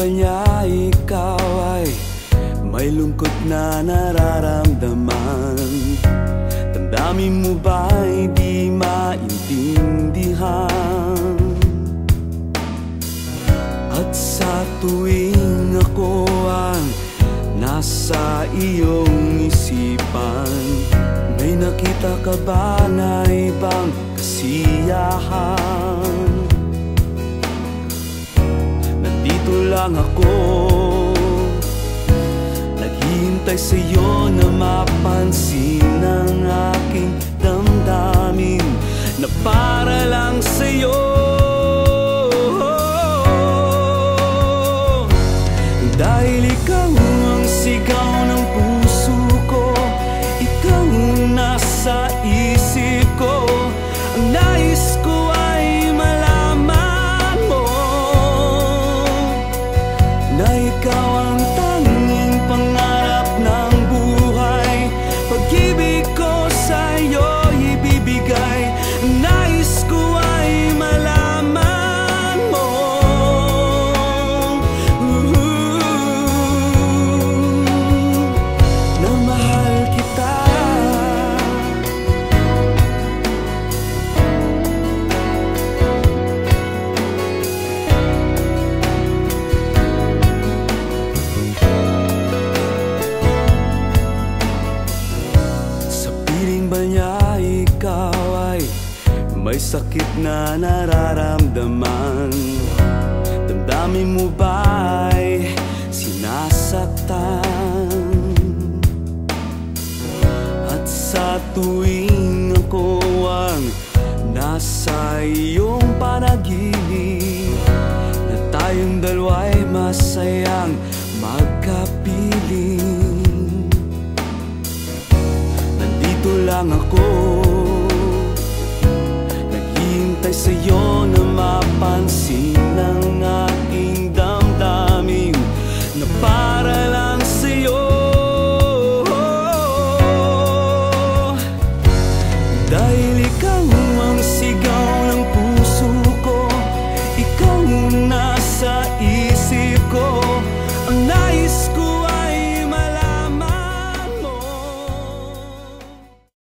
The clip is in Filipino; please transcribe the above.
ba niya ikaw ay may lungkot na nararamdaman? Damdamin mo ba'y di maintindihan? At sa tuwing ako ang nasa iyong isipan, may nakita ka ba na ibang kasiyahan? Nandito lang ako, naghihintay sa'yo na mapansin ang aking damdamin na para lang sa'yo. Dahil ikaw ang sigaw ng puso ko, ikaw ang nasa isip ko. Ang nais ko ay malaman mo na ikaw ang tanging pangarap ng buhay. Pag-ibig ko sa'yo ibibigay. Ang nais ko ay malaman mo na mahal kita. Sa piling ba niya ikaw ay may sakit na nararamdaman? Damdamin mo ba'y sinasaktan? At sa tuwing ako ang nasa iyong panaginip, na tayong dalawa'y masayang magkapiling, nandito lang ako, naghihintay sa'yo na mapansin ang aking damdamin na